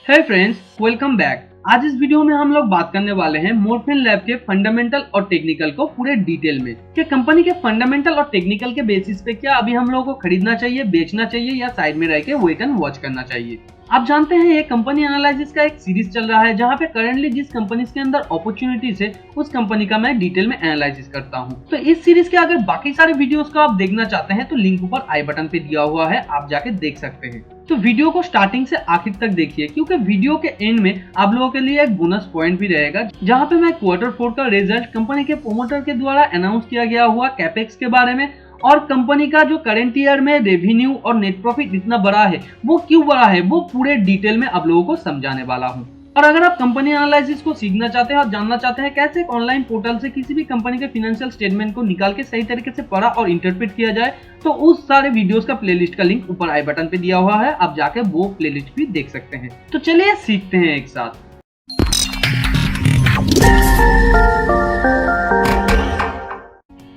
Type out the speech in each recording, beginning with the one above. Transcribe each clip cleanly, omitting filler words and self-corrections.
है friends, welcome back. आज इस वीडियो में हम लोग बात करने वाले हैं मोरफिन लैब के फंडामेंटल और टेक्निकल को पूरे डिटेल में कि कंपनी के फंडामेंटल और टेक्निकल के बेसिस पे क्या अभी हम लोगों को खरीदना चाहिए, बेचना चाहिए या साइड में रह के वेट एंड वॉच करना चाहिए। आप जानते हैं ये कंपनी एनालिसिस का एक सीरीज चल रहा है जहां पे करंटली जिस कंपनीज के अंदर अपॉर्चुनिटीज है उस कंपनी का मैं डिटेल में एनालिसिस करता हूं। तो इस सीरीज के अगर बाकी सारे वीडियोस को आप देखना चाहते हैं तो लिंक ऊपर आई बटन पे दिया हुआ है, आप जाके देख सकते हैं। तो वीडियो को स्टार्टिंग से आखिर तक देखिए क्योंकि वीडियो के एंड में आप लोगों के लिए एक बोनस पॉइंट भी रहेगा जहां पे मैं Q4 का रिजल्ट कंपनी के प्रोमोटर के द्वारा अनाउंस किया गया हुआ कैपेक्स के बारे में और कंपनी का जो करंट ईयर में रेवेन्यू और नेट प्रॉफिट इतना बड़ा है वो क्यों बड़ा है वो पूरे डिटेल में आप लोगों को समझाने वाला हूँ। और अगर आप कंपनी एनालिसिस को सीखना चाहते हैं और जानना चाहते हैं कैसे एक ऑनलाइन पोर्टल से किसी भी कंपनी के फाइनेंशियल स्टेटमेंट को निकाल के सही तरीके से पढ़ा और इंटरप्रेट किया जाए तो उस सारे वीडियोस का प्लेलिस्ट का लिंक ऊपर आई बटन पे दिया हुआ है, आप जाके वो प्लेलिस्ट भी देख सकते हैं। तो चलिए सीखते हैं एक साथ।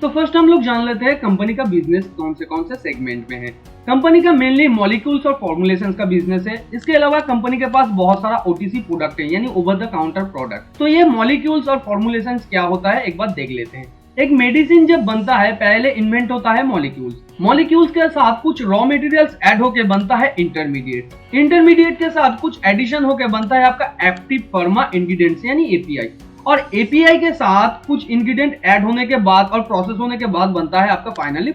तो फर्स्ट हम लोग जान लेते हैं कंपनी का बिजनेस कौन से सेगमेंट में है। कंपनी का मेनली मॉलिक्यूल्स और फॉर्मुलेशंस का बिजनेस है। इसके अलावा कंपनी के पास बहुत सारा ओटीसी प्रोडक्ट है यानी ओवर द काउंटर प्रोडक्ट। तो ये मॉलिक्यूल्स और फॉर्मुलेशंस क्या होता है एक बार देख लेते हैं। एक मेडिसिन जब बनता है पहले इन्वेंट होता है मॉलिक्यूल्स के साथ कुछ रॉ मटेरियल्स ऐड होके बनता है इंटरमीडिएट के साथ कुछ एडिशन होके बनता है आपका एक्टिव फार्मा इंग्रेडिएंट्स यानी एपीआई और एपीआई के साथ कुछ इंग्रेडिएंट ऐड होने के बाद और प्रोसेस होने के बाद बनता है आपका फाइनली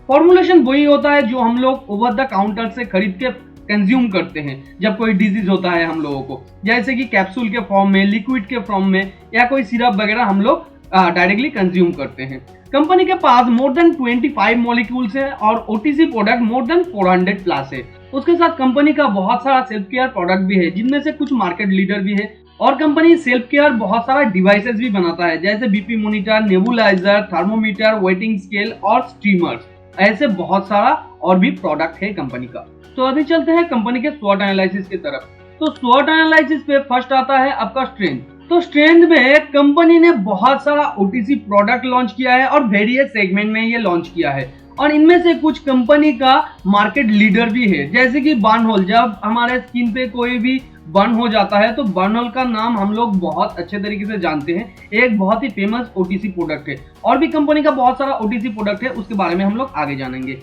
फॉर्मुलेशन वही होता है जो हम लोग ओवर द काउंटर से खरीद के कंज्यूम करते हैं जब कोई डिजीज होता है हम लोगों को, जैसे कि कैप्सूल के फॉर्म में, लिक्विड के फॉर्म में या कोई सिरप वगैरह हम लोग डायरेक्टली कंज्यूम करते हैं। कंपनी के पास मोर देन 25 मॉलिक्यूल्स है और OTC product more than 400 plus है। उसके साथ कंपनी का बहुत सारा सेल्फ केयर प्रोडक्ट भी है जिनमें से कुछ मार्केट लीडर भी है और कंपनी सेल्फ केयर बहुत सारा डिवाइसेस भी बनाता है जैसे BP monitor, nebuliser, thermometer, waiting scale और स्टीमर्स। ऐसे बहुत सारा और भी प्रोडक्ट है कंपनी का। तो अभी चलते हैं कंपनी के स्वॉट एनालिसिस की तरफ। तो स्वॉट एनालिसिस पे फर्स्ट आता है आपका स्ट्रेंथ। तो स्ट्रेंथ में कंपनी ने बहुत सारा ओटीसी प्रोडक्ट लॉन्च किया है और वेरियस सेगमेंट में ये लॉन्च किया है और इनमें से कुछ कंपनी का मार्केट लीडर भी है जैसे कि बर्नहोल। जब हमारे स्किन पे कोई भी बर्न हो जाता है तो बर्नहोल का नाम हम लोग बहुत अच्छे तरीके से जानते हैं, एक बहुत ही फेमस ओटीसी प्रोडक्ट है। और भी कंपनी का बहुत सारा ओटीसी प्रोडक्ट है, उसके बारे में हम लोग आगे जानेंगे।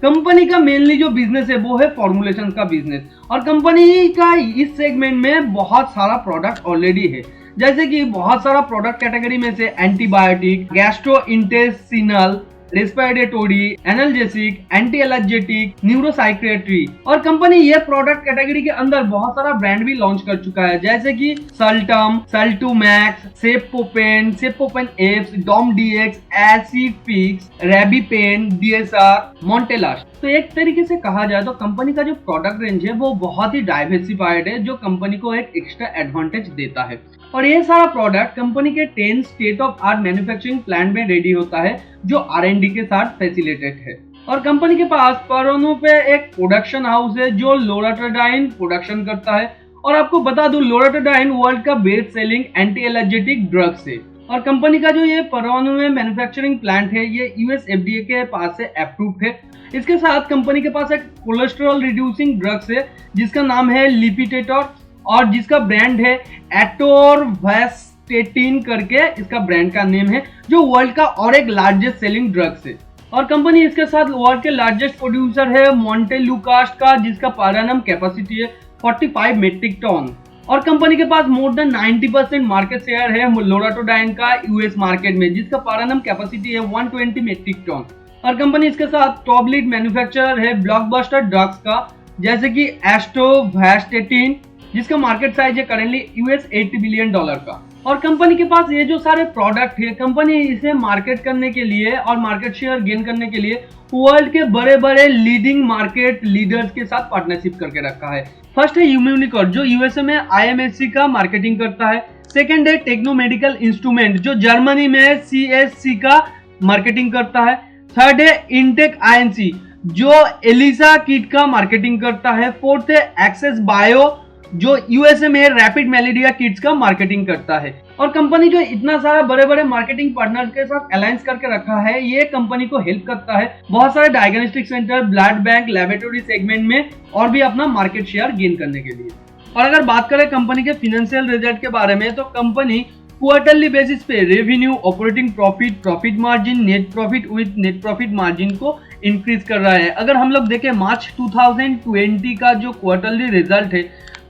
कंपनी का मेनली जो बिजनेस है वो है फॉर्मुलेशन का बिजनेस और कंपनी का इस सेगमेंट में बहुत सारा प्रोडक्ट ऑलरेडी है जैसे कि बहुत सारा प्रोडक्ट कैटेगरी में से antibiotic, gastrointestinal, respiratory, analgesic, anti allergic, न्यूरोसाइक्रेटरी और कंपनी ये प्रोडक्ट कैटेगरी के अंदर बहुत सारा ब्रांड भी लॉन्च कर चुका है जैसे कि सल्टम, सल्टूमैक्स, सेपोपेन एप्स, डॉमडीएक्स, एसिफिक्स, रेबिपेन, डीएसआर, मॉन्टेलास्ट। तो एक तरीके से कहा जाए तो कंपनी का जो प्रोडक्ट रेंज है वो बहुत ही डाइवर्सिफाइड है जो कंपनी को एक एक्स्ट्रा एडवांटेज देता है और ये सारा प्रोडक्ट कंपनी के 10 state of art manufacturing plant में रेडी होता है जो R&D के साथ फैसिलिटेट है। और कंपनी के पास परवाणु पे एक प्रोडक्शन हाउस है जो लोराटाडाइन प्रोडक्शन करता है और आपको बता दूं लोराटाडाइन वर्ल्ड का best selling anti allergic drugs है और कंपनी का जो ये परवाणु में मैन्युफैक्चरिंग प्लांट है ये यूएस एफडीए के पास से अप्रूव्ड है। इसके साथ कंपनी के पास एक कोलेस्ट्रॉल रिड्यूसिंग ड्रग्स है जिसका नाम है लिपिटेटर और जिसका ब्रांड है एटोरवैस्टेटिन करके इसका ब्रांड का नेम है जो वर्ल्ड का और एक लार्जेस्ट सेलिंग ड्रग्स है। और कंपनी इसके साथ वर्ल्ड के लार्जेस्ट प्रोड्यूसर है मोंटेलुकास्ट का जिसका पर एनम कैपेसिटी है 45 मेट्रिक टन और कंपनी के पास मोर देन 90% मार्केट शेयर है लोराटाडाइन का यूएस मार्केट में जिसका पर एनम कैपेसिटी है 120 मेट्रिक टन और कंपनी इसके साथ टॉप लीड मैन्युफैक्चरर है ब्लॉकबस्टर ड्रग्स का जैसे कि एस्टोवैस्टेटिन जिसका मार्केट साइज है करेंटली $80 बिलियन का। और कंपनी के पास ये जो सारे प्रोडक्ट है कंपनी इसे मार्केट करने के लिए और मार्केट शेयर गेन करने के लिए वर्ल्ड के बड़े बड़े लीडिंग मार्केट लीडर्स के साथ पार्टनरशिप करके रखा है। फर्स्ट है यूम्यूनिकॉर जो यूएसए में IMSC का मार्केटिंग करता है। सेकेंड है टेक्नो मेडिकल इंस्ट्रूमेंट जो जर्मनी में CSC का मार्केटिंग करता है। थर्ड है इंटेक INC जो एलिसा किट का मार्केटिंग करता है। फोर्थ है एक्सेस बायो जो यूएसए में रैपिड मलेरिया किट्स का मार्केटिंग करता है। और कंपनी जो इतना सारा बड़े बड़े मार्केटिंग पार्टनर्स के साथ अलायंस करके रखा है ये कंपनी को हेल्प करता है बहुत सारे diagnostic centre, blood bank, laboratory segment में और भी अपना मार्केट शेयर गेन करने के लिए। और अगर बात करें कंपनी के फिनेंशियल रिजल्ट के बारे में, तो कंपनी क्वार्टरली बेसिस पे revenue, operating profit, profit margin, net profit with net profit margin को इंक्रीज कर रहा है। अगर हम लोग देखें मार्च 2020 का जो क्वार्टरली रिजल्ट है,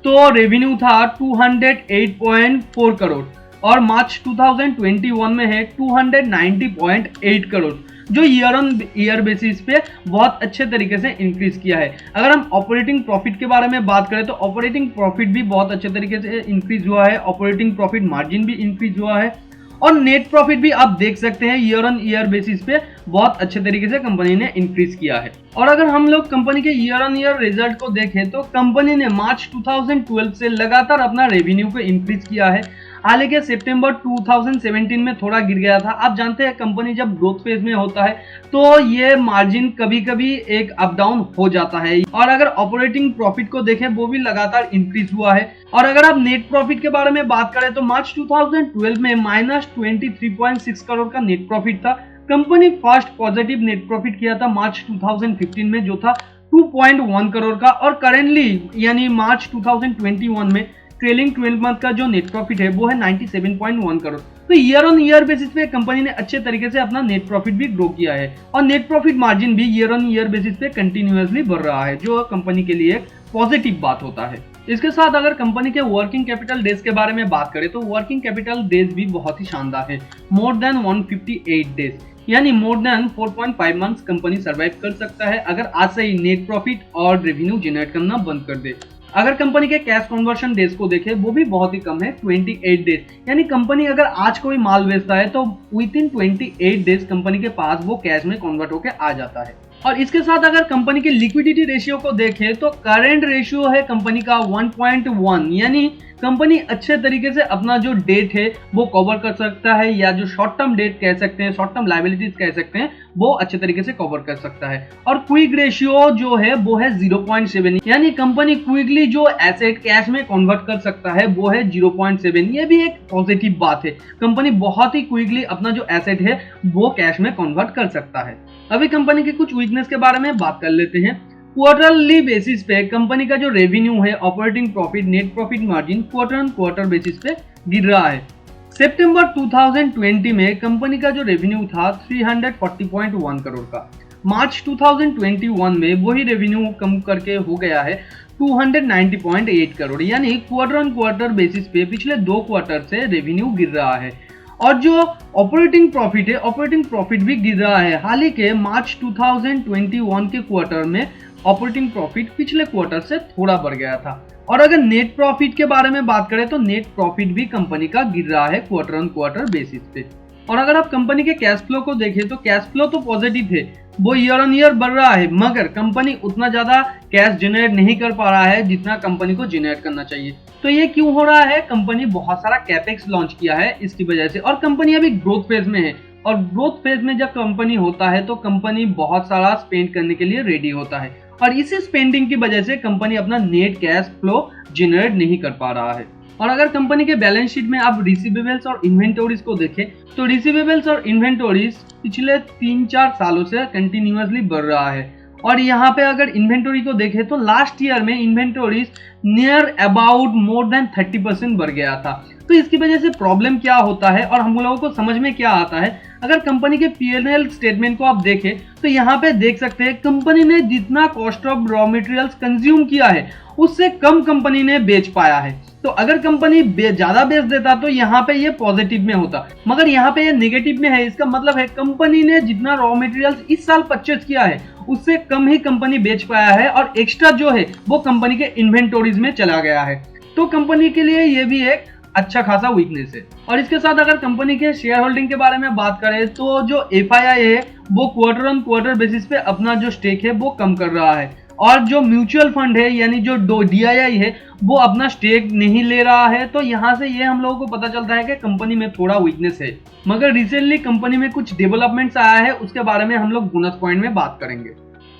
तो रेवेन्यू था 208.4 करोड़ और मार्च 2021 में है 290.8 करोड़, जो ईयर ऑन ईयर बेसिस पे बहुत अच्छे तरीके से इंक्रीज किया है। अगर हम ऑपरेटिंग प्रॉफिट के बारे में बात करें, तो ऑपरेटिंग प्रॉफिट भी बहुत अच्छे तरीके से इंक्रीज हुआ है, ऑपरेटिंग प्रॉफिट मार्जिन भी इंक्रीज हुआ है और नेट प्रॉफिट भी आप देख सकते हैं ईयर ऑन ईयर बेसिस पे बहुत अच्छे तरीके से कंपनी ने इंक्रीज किया है। और अगर हम लोग कंपनी के ईयर ऑन ईयर रिजल्ट को देखें, तो कंपनी ने मार्च 2012 से लगातार अपना रेवेन्यू को इंक्रीज किया है। हालांकि सितंबर 2017 में थोड़ा गिर गया था। आप जानते हैं कंपनी जब ग्रोथ फेज में होता है तो ये मार्जिन कभी कभी एक अप डाउन हो जाता है। और अगर ऑपरेटिंग प्रॉफिट को देखें, वो भी लगातार इंक्रीज हुआ है। और अगर आप नेट प्रॉफिट के बारे में बात करें, तो मार्च 2012 में -23.6 करोड़ का नेट प्रॉफिट था। Company first positive net profit किया था मार्च 2015 में, जो था 2.1 करोड़ का, और करेंटली यानी मार्च 2021 में ट्रेलिंग 12 मंथ का जो नेट प्रॉफिट है वो है 97.1 करोड़। तो ईयर ऑन ईयर बेसिस पे कंपनी ने अच्छे तरीके से अपना नेट प्रॉफिट भी ग्रो किया है और नेट प्रॉफिट मार्जिन भी ईयर ऑन ईयर बेसिस पे कंटिन्यूअसली बढ़ रहा है, जो कंपनी के लिए एक पॉजिटिव बात होता है। इसके साथ अगर कंपनी के वर्किंग कैपिटल डेज के बारे में बात करें, तो वर्किंग कैपिटल डेज भी बहुत ही शानदार है, मोर देन 158 डेज, यानी more than 4.5 months company survive कर सकता है अगर आज से ही नेट प्रॉफिट और रेवेन्यू जनरेट करना बंद कर दे। अगर कंपनी के कैश कन्वर्शन डेज को देखें, वो भी बहुत ही कम है, 28 डेज, यानी कंपनी अगर आज कोई माल बेचता है तो विद इन 28 डेज कंपनी के पास वो कैश में कन्वर्ट होकर आ जाता है। और इसके साथ अगर कंपनी के लिक्विडिटी रेशियो को देखें, तो करंट रेशियो है कंपनी का 1.1, यानी कंपनी अच्छे तरीके से अपना जो डेट है वो कवर कर सकता है, या जो शॉर्ट टर्म डेट कह सकते हैं, शॉर्ट टर्म लायबिलिटीज कह सकते हैं, वो अच्छे तरीके से कवर कर सकता है। और क्विक रेशियो जो है वो है 0.7, यानी कंपनी क्विकली जो एसेट कैश में कन्वर्ट कर सकता है वो है 0.7। ये भी एक पॉजिटिव बात है, कंपनी बहुत ही क्विकली अपना जो एसेट है वो कैश में कन्वर्ट कर सकता है। अभी कंपनी के कुछ वीकनेस के बारे में बात कर लेते हैं। क्वार्टरली बेसिस पे कंपनी का जो रेवेन्यू है, operating profit, net profit margin quarter on quarter basis पे गिर रहा है। सितंबर 2020 में कंपनी का जो रेवेन्यू था 340.1 करोड़ का, मार्च 2021 में वही रेवेन्यू कम करके हो गया है 290.8 करोड़, यानी क्वार्टर ऑन क्वार्टर बेसिस पे पिछले 2 क्वार्टर से रेवेन्यू गिर रहा है। और जो ऑपरेटिंग प्रॉफिट है, ऑपरेटिंग प्रॉफिट भी गिर रहा है। हाल ही के मार्च 2021 के क्वार्टर में ऑपरेटिंग प्रॉफिट पिछले क्वार्टर से थोड़ा बढ़ गया था। और अगर नेट प्रॉफिट के बारे में बात करें, तो नेट प्रॉफिट भी कंपनी का गिर रहा है क्वार्टर ऑन क्वार्टर बेसिस पे। और अगर आप कंपनी के कैश फ्लो को देखें, तो कैश फ्लो तो पॉजिटिव है, वो ईयर ऑन ईयर बढ़ रहा है, मगर कंपनी उतना ज्यादा कैश जनरेट नहीं कर पा रहा है जितना कंपनी को जनरेट करना चाहिए। तो ये क्यों हो रहा है? कंपनी बहुत सारा कैपेक्स लॉन्च किया है इसकी वजह से, और कंपनी अभी ग्रोथ फेज में है। और ग्रोथ फेज में जब कंपनी होता है तो कंपनी बहुत सारा स्पेंड करने के लिए रेडी होता है, और इसी स्पेंडिंग की वजह से कंपनी अपना नेट कैश फ्लो जनरेट नहीं कर पा रहा है। और अगर कंपनी के बैलेंस शीट में आप रिसीवेबल्स और इन्वेंटोरीज को देखें, तो रिसीवेबल्स और इन्वेंटोरीज पिछले 3-4 सालों से कंटिन्यूअसली बढ़ रहा है। और यहाँ पे अगर इन्वेंटोरी को देखें, तो लास्ट ईयर में इन्वेंटोरीज नियर अबाउट मोर देन 30% बढ़ गया था। तो इसकी वजह से प्रॉब्लम क्या होता है और हम लोगों को समझ में क्या आता है, अगर कंपनी के P&L स्टेटमेंट को आप देखें, तो यहाँ पे देख सकते हैं कंपनी ने जितना cost of raw materials consume किया है उससे कम कंपनी ने बेच पाया है। तो अगर कंपनी ज्यादा बेच देता तो यहाँ पे ये पॉजिटिव में होता, मगर यहाँ पे ये नेगेटिव में है। इसका मतलब है कंपनी ने जितना रॉ मटेरियल्स इस साल परचेज किया है उससे कम ही कंपनी बेच पाया है, और एक्स्ट्रा जो है वो कंपनी के इन्वेंटोरीज में चला गया है। तो कंपनी के लिए ये भी एक अच्छा खासा वीकनेस है। और इसके साथ अगर कंपनी के शेयर होल्डिंग के बारे में बात करें, तो जो FII है वो क्वार्टर ऑन क्वार्टर बेसिस पे अपना जो स्टेक है वो कम कर रहा है, और जो म्यूचुअल फंड है यानी जो DII है वो अपना स्टेक नहीं ले रहा है। तो यहाँ से ये हम लोगों को पता चलता है कि कंपनी में थोड़ा वीकनेस है। मगर रिसेंटली कंपनी में कुछ डेवलपमेंट्स आया है, उसके बारे में हम लोग बोनस पॉइंट में बात करेंगे।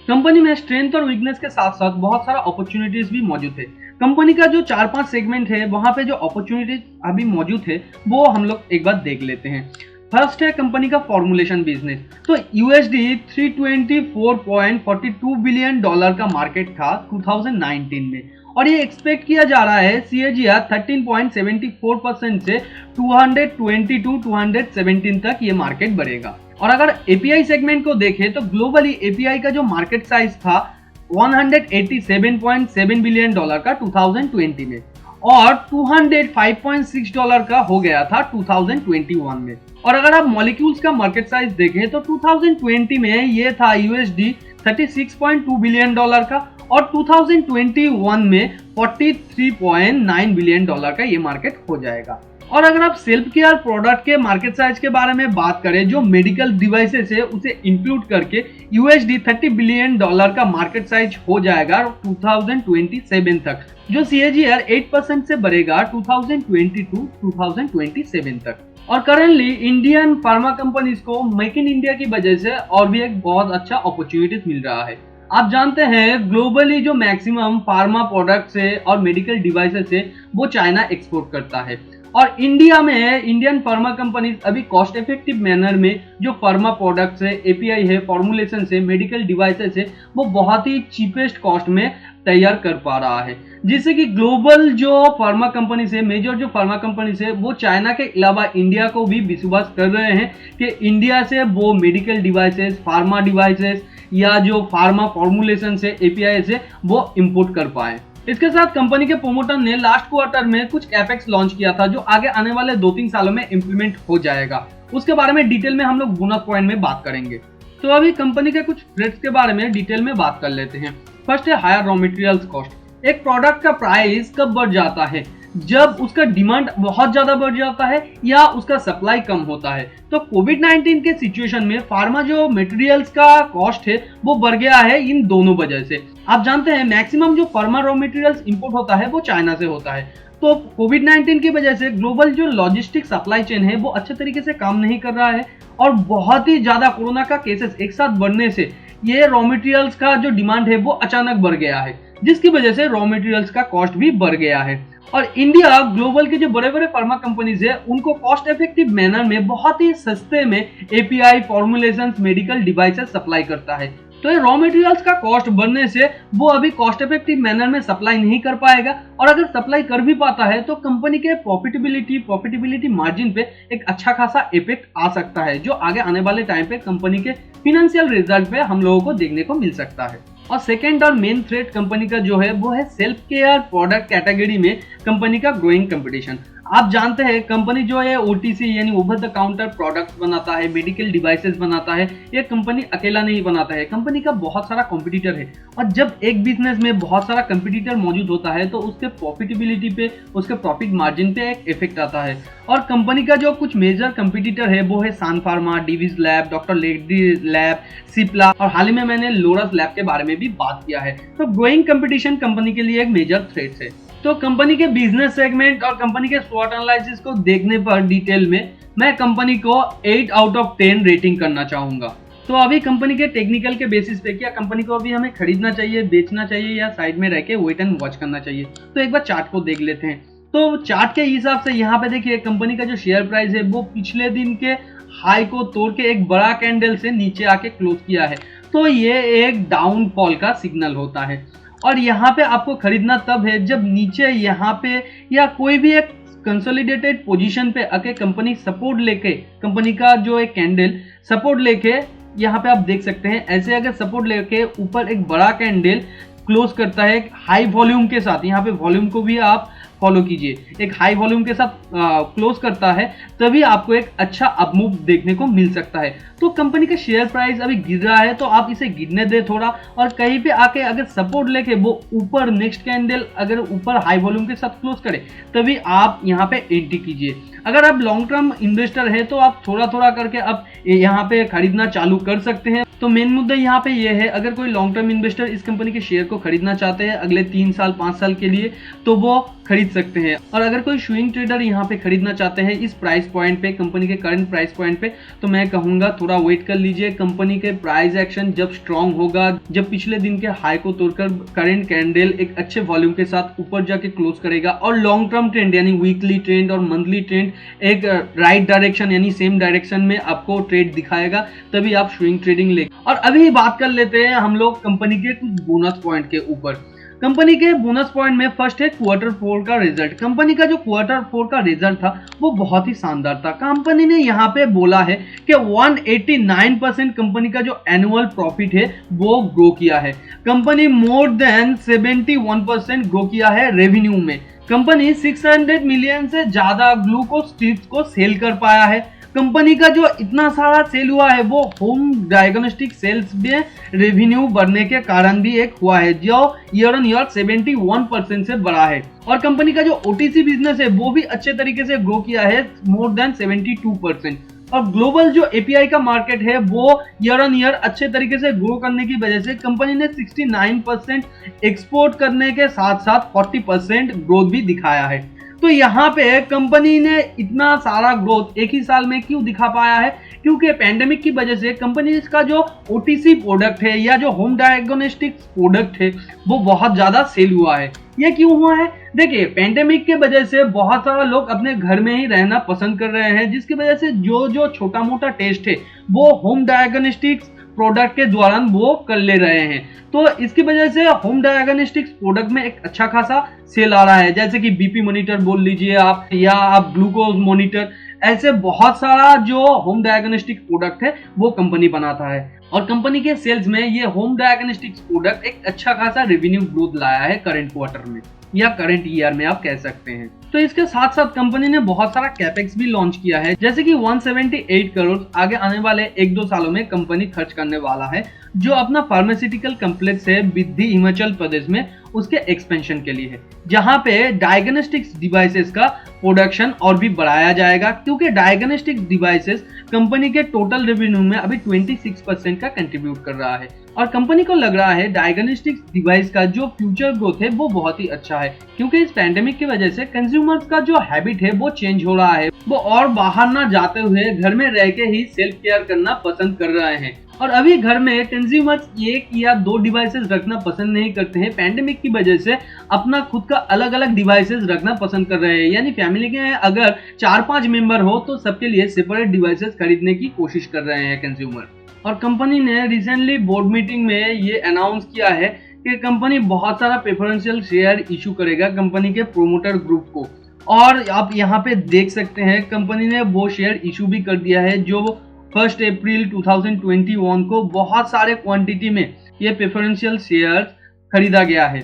कंपनी में स्ट्रेंथ और वीकनेस के साथ साथ बहुत सारा अपॉर्चुनिटीज भी मौजूद है। कंपनी का जो 4-5 सेगमेंट है वहां पे जो अपॉर्चुनिटीज अभी मौजूद है वो हम लोग एक बार देख लेते हैं। फर्स्ट है कंपनी का फॉर्मुलेशन बिजनेस। तो USD 324.42 बिलियन डॉलर का मार्केट था 2019 में, और ये एक्सपेक्ट किया जा रहा है CAGR 13.74% से 222-217 तक ये मार्केट बढ़ेगा। और अगर API सेगमेंट को देखें तो ग्लोबली API का जो मार्केट साइज था $187.7 बिलियन का 2020 में और $205.6 का हो गया था 2021 में। और अगर आप मॉलिक्यूल्स का मार्केट साइज देखें तो 2020 में ये था USD 36.2 बिलियन का और 2021 में 43.9 बिलियन का ये मार्केट हो जाएगा। और अगर आप सेल्फ केयर प्रोडक्ट के मार्केट साइज के बारे में बात करें जो मेडिकल डिवाइसेस है उसे इंक्लूड करके USD 30 बिलियन का मार्केट साइज हो जाएगा 2027 तक, जो CAGR 8% से बढ़ेगा 2022-2027 तक। और करेंटली इंडियन फार्मा कंपनीज को मेक इन इंडिया की वजह से और भी एक बहुत अच्छा अपॉर्चुनिटीज मिल रहा है। आप जानते हैं ग्लोबली जो मैक्सिमम फार्मा प्रोडक्ट्स है और मेडिकल डिवाइसेस है वो चाइना एक्सपोर्ट करता है और इंडिया में इंडियन फार्मा कंपनीज अभी कॉस्ट इफेक्टिव मैनर में जो फार्मा प्रोडक्ट्स है, API है, फॉर्मुलेशन है, मेडिकल डिवाइसेस है वो बहुत ही चीपेस्ट कॉस्ट में तैयार कर पा रहा है, जिससे कि ग्लोबल जो फार्मा कंपनीज है, मेजर जो फार्मा कंपनीज है वो चाइना के अलावा इंडिया को भी विश्वास कर रहे हैं कि इंडिया से वो मेडिकल डिवाइसेस, फार्मा डिवाइसेस या जो फार्मा फॉर्मुलेशन से API से वो इंपोर्ट कर पाए। इसके साथ कंपनी के प्रोमोटर ने लास्ट क्वार्टर में कुछ कैपेक्स लॉन्च किया था जो आगे आने वाले 2-3 सालों में इंप्लीमेंट हो जाएगा। उसके बारे में डिटेल में हम लोग बोनस पॉइंट में बात करेंगे। तो अभी कंपनी के कुछ थ्रेट्स के बारे में डिटेल में बात कर लेते हैं। फर्स्ट है हायर रॉ मटेरियल्स कॉस्ट। एक प्रोडक्ट का प्राइस कब बढ़ जाता है? जब उसका डिमांड बहुत ज्यादा बढ़ जाता है या उसका सप्लाई कम होता है। तो कोविड-19 के सिचुएशन में फार्मा जो मटेरियल्स का कॉस्ट है वो बढ़ गया है इन दोनों वजह से। आप जानते हैं मैक्सिमम जो फार्मा रॉ मटेरियल्स इंपोर्ट होता है वो चाइना से होता है। तो कोविड-19 की वजह से ग्लोबल जो लॉजिस्टिक सप्लाई चेन है वो अच्छे तरीके से काम नहीं कर रहा है और बहुत ही ज्यादा कोरोना का केसेस एक साथ बढ़ने से ये रॉ मटेरियल्स का जो डिमांड है वो अचानक बढ़ गया है, जिसकी वजह से रॉ मटेरियल्स का कॉस्ट भी बढ़ गया है। और इंडिया ग्लोबल के जो बड़े बड़े फार्मा कंपनीज है उनको कॉस्ट इफेक्टिव मैनर में बहुत ही सस्ते में API, formulations, medical devices supply करता है। तो ये रॉ मटेरियल्स का कॉस्ट बढ़ने से वो अभी कॉस्ट इफेक्टिव मैनर में सप्लाई नहीं कर पाएगा और अगर सप्लाई कर भी पाता है तो कंपनी के प्रॉफिटेबिलिटी मार्जिन पे एक अच्छा खासा इफेक्ट आ सकता है, जो आगे आने वाले टाइम पे कंपनी के फिनेंशियल रिजल्ट पे हम लोगों को देखने को मिल सकता है। और सेकेंड और मेन थ्रेट कंपनी का जो है वो है सेल्फ केयर प्रोडक्ट कैटेगरी में कंपनी का ग्रोइंग कंपटीशन। आप जानते हैं कंपनी जो है OTC यानी ओवर द काउंटर प्रोडक्ट्स बनाता है, मेडिकल डिवाइसेस बनाता है। ये कंपनी अकेला नहीं बनाता है, कंपनी का बहुत सारा कॉम्पिटिटर है और जब एक बिजनेस में बहुत सारा कॉम्पिटिटर मौजूद होता है तो उसके प्रॉफिटेबिलिटी पे, उसके प्रॉफिट मार्जिन पे एक इफेक्ट आता है। और कंपनी का जो कुछ मेजर कॉम्पिटिटर है वो है Sun Pharma, Divi's lab, doctor Reddy's lab, Cipla और हाल ही में मैंने लोरस लैब के बारे में भी बात किया है। तो ग्रोइंग कंपटीशन कंपनी के लिए एक मेजर थ्रेट है। तो कंपनी के बिजनेस सेगमेंट और कंपनी के स्वॉट एनालिसिस को देखने पर डिटेल में मैं कंपनी को 8 आउट ऑफ 10 रेटिंग करना चाहूंगा। तो अभी कंपनी के टेक्निकल के बेसिस पे क्या कंपनी को अभी हमें खरीदना चाहिए, बेचना चाहिए या साइड में रह के वेट एंड वॉच करना चाहिए? तो एक बार चार्ट को देख लेते हैं। तो चार्ट के हिसाब से यहाँ पे देखिए कंपनी का जो शेयर प्राइस है वो पिछले दिन के हाई को तोड़ के एक बड़ा कैंडल से नीचे आके क्लोज किया है। तो ये एक डाउनफॉल का सिग्नल होता है और यहाँ पे आपको खरीदना तब है जब नीचे यहाँ पे या कोई भी एक कंसोलिडेटेड पोजीशन पे आके कंपनी सपोर्ट लेके, कंपनी का जो एक कैंडल सपोर्ट लेके यहाँ पे आप देख सकते हैं ऐसे अगर सपोर्ट लेके ऊपर एक बड़ा कैंडल क्लोज करता है हाई वॉल्यूम के साथ, यहाँ पे वॉल्यूम को भी आप फॉलो कीजिए, एक हाई वॉल्यूम के साथ क्लोज करता है तभी आपको एक अच्छा अपमूव देखने को मिल सकता है। तो कंपनी का शेयर प्राइस अभी गिर रहा है तो आप इसे गिरने दे थोड़ा और कहीं पे आके अगर सपोर्ट लेके वो ऊपर नेक्स्ट कैंडल अगर ऊपर हाई वॉल्यूम के साथ क्लोज करे तभी आप यहाँ पे एंट्री कीजिए। अगर आप लॉन्ग टर्म इन्वेस्टर है तो आप थोड़ा थोड़ा करके आप यहाँ पे खरीदना चालू कर सकते हैं। तो मेन मुद्दा यहाँ पे ये है अगर कोई लॉन्ग टर्म इन्वेस्टर इस कंपनी के शेयर को खरीदना चाहते हैं अगले 3 साल 5 साल के लिए तो वो खरीद सकते हैं। और अगर कोई स्विंग ट्रेडर यहाँ पे खरीदना चाहते हैं इस प्राइस पॉइंट पे, कंपनी के करंट प्राइस पॉइंट पे, तो मैं कहूंगा थोड़ा वेट कर लीजिए। कंपनी के प्राइस एक्शन जब स्ट्रांग होगा, जब पिछले दिन के हाई को तोड़कर करंट कैंडल एक अच्छे वॉल्यूम के साथ ऊपर जाके क्लोज करेगा और लॉन्ग टर्म ट्रेंड यानी वीकली ट्रेंड और मंथली ट्रेंड एक राइट डायरेक्शन यानी सेम डायरेक्शन में आपको ट्रेड दिखाएगा तभी आप स्विंग ट्रेडिंग ले। और अभी बात कर लेते हैं हम लोग कंपनी के कुछ बोनस पॉइंट के ऊपर। कंपनी के बोनस पॉइंट में फर्स्ट है क्वार्टर 4 का रिजल्ट। कंपनी का जो क्वार्टर 4 का रिजल्ट था वो बहुत ही शानदार था। कंपनी ने यहाँ पे बोला है कि 189% कंपनी का जो एनुअल प्रॉफिट है वो ग्रो किया है। कंपनी मोर देन 71% ग्रो किया है रेवेन्यू में। कंपनी 600 मिलियन से ज्यादा ग्लूकोज स्ट्रिप्स को सेल कर पाया है। कंपनी का जो इतना सारा सेल हुआ है वो होम डायग्नोस्टिक सेल्स में रेवेन्यू बढ़ने के कारण भी एक हुआ है, जो ईयर ऑन ईयर 71% से बढ़ा है। और कंपनी का जो ओटीसी बिजनेस है वो भी अच्छे तरीके से ग्रो किया है, मोर देन 72%। और ग्लोबल जो एपीआई का मार्केट है वो ईयर ऑन ईयर अच्छे तरीके से ग्रो करने की वजह से कंपनी ने 69% एक्सपोर्ट करने के साथ साथ 40% ग्रोथ भी दिखाया है। तो यहाँ पे कंपनी ने इतना सारा ग्रोथ एक ही साल में क्यों दिखा पाया है? क्योंकि पैंडेमिक की वजह से कंपनी का जो ओटीसी प्रोडक्ट है या जो होम डायग्नोस्टिक्स प्रोडक्ट है वो बहुत ज्यादा सेल हुआ है। ये क्यों हुआ है? देखिए, पैंडेमिक के वजह से बहुत सारा लोग अपने घर में ही रहना पसंद कर रहे हैं, जिसकी वजह से जो छोटा मोटा टेस्ट है वो होम डायग्नोस्टिक्स प्रोडक्ट के दौरान वो कर ले रहे हैं। तो इसकी वजह से होम डायग्नोस्टिक्स प्रोडक्ट में एक अच्छा खासा सेल आ रहा है, जैसे कि बीपी मॉनिटर बोल लीजिए आप, या आप ग्लूकोज मॉनिटर, ऐसे बहुत सारा जो होम डायग्नोस्टिक प्रोडक्ट है वो कंपनी बनाता है। और कंपनी के सेल्स में ये होम डायग्नोस्टिक्स प्रोडक्ट एक अच्छा खासा रेवेन्यू ग्रोथ लाया है करंट क्वार्टर में या करंट ईयर में आप कह सकते हैं। तो इसके साथ साथ कंपनी ने बहुत सारा कैपेक्स भी लॉन्च किया है, जैसे कि 178 करोड़ आगे आने वाले 1-2 सालों में कंपनी खर्च करने वाला है, जो अपना फार्मास्यूटिकल कॉम्प्लेक्स है बिद्दी हिमाचल प्रदेश में, उसके एक्सपेंशन के लिए है, जहां पे डायग्नोस्टिक्स डिवाइसेस का प्रोडक्शन और भी बढ़ाया जाएगा, क्योंकि डायग्नोस्टिक डिवाइसेस कंपनी के टोटल रेवेन्यू में अभी 26% का कंट्रीब्यूट कर रहा है। और कंपनी को लग रहा है डायग्नोस्टिक्स डिवाइस का जो फ्यूचर ग्रोथ है वो बहुत ही अच्छा है, क्योंकि इस पैंडेमिक की वजह से कंज्यूमर्स का जो हैबिट है वो चेंज हो रहा है। वो और बाहर ना जाते हुए घर में रह के ही सेल्फ केयर करना पसंद कर रहे हैं। और अभी घर में कंज्यूमर्स 1 या 2 डिवाइसेस रखना पसंद नहीं करते हैं, पैंडेमिक की वजह से अपना खुद का अलग अलग डिवाइसेस रखना पसंद कर रहे हैं। यानी फैमिली के अगर 4-5 मेंबर हो तो सबके लिए सेपरेट डिवाइसेस खरीदने की कोशिश कर रहे हैं कंज्यूमर। और कंपनी ने रिसेंटली बोर्ड मीटिंग में ये अनाउंस किया है कि कंपनी बहुत सारा प्रेफरेंशियल शेयर इशू करेगा कंपनी के प्रोमोटर ग्रुप को। और आप यहाँ पे देख सकते हैं कंपनी ने वो शेयर इशू भी कर दिया है, जो 1 अप्रैल 2021 को बहुत सारे क्वांटिटी में ये प्रेफरेंशियल शेयर्स खरीदा गया है।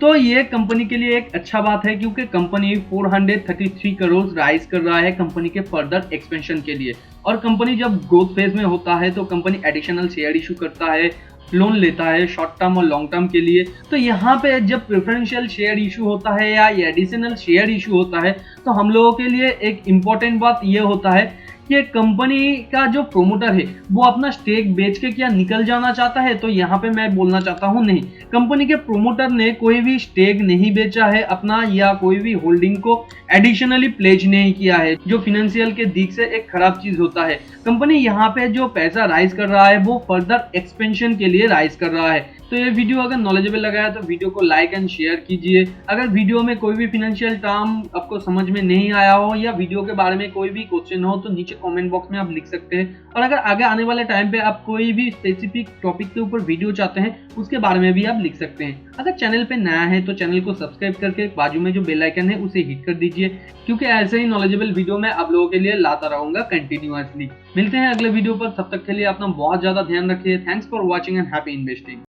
तो ये कंपनी के लिए एक अच्छा बात है, क्योंकि कंपनी 433 करोड़ राइज कर रहा है कंपनी के फर्दर एक्सपेंशन के लिए। और कंपनी जब ग्रोथ फेज में होता है तो कंपनी एडिशनल शेयर इशू करता है, लोन लेता है शॉर्ट टर्म और लॉन्ग टर्म के लिए। तो यहाँ पे जब प्रेफरेंशियल शेयर इशू होता है या एडिशनल शेयर इशू होता है तो हम लोगों के लिए एक इम्पोर्टेंट बात ये होता है कि कंपनी का जो प्रोमोटर है वो अपना स्टेक बेच के क्या निकल जाना चाहता है। तो यहाँ पे मैं बोलना चाहता हूँ नहीं, कंपनी के प्रोमोटर ने कोई भी स्टेक नहीं बेचा है अपना, या कोई भी होल्डिंग को एडिशनली प्लेज नहीं किया है, जो फाइनेंशियल के दिख से एक खराब चीज होता है। कंपनी यहाँ पे जो पैसा राइज कर रहा है वो फर्दर एक्सपेंशन के लिए राइज कर रहा है। तो ये वीडियो अगर नॉलेजेबल लगा है तो वीडियो को लाइक एंड शेयर कीजिए। अगर वीडियो में कोई भी फाइनेंशियल टर्म आपको समझ में नहीं आया हो या वीडियो के बारे में कोई भी क्वेश्चन हो तो नीचे कमेंट बॉक्स में आप लिख सकते हैं। और अगर आगे आने वाले टाइम पे आप कोई भी स्पेसिफिक टॉपिक के ऊपर वीडियो चाहते हैं उसके बारे में भी आप लिख सकते हैं। अगर चैनल पे नया है तो चैनल को सब्सक्राइब करके बाजू में जो बेल आइकन है उसे हिट कर दीजिए, क्योंकि ऐसे ही नॉलेजेबल वीडियो मैं आप लोगों के लिए लाता रहूंगा कंटिन्यूअसली। मिलते हैं अगले वीडियो पर, तब तक के लिए अपना बहुत ज्यादा ध्यान रखिए। Thanks for watching and happy investing.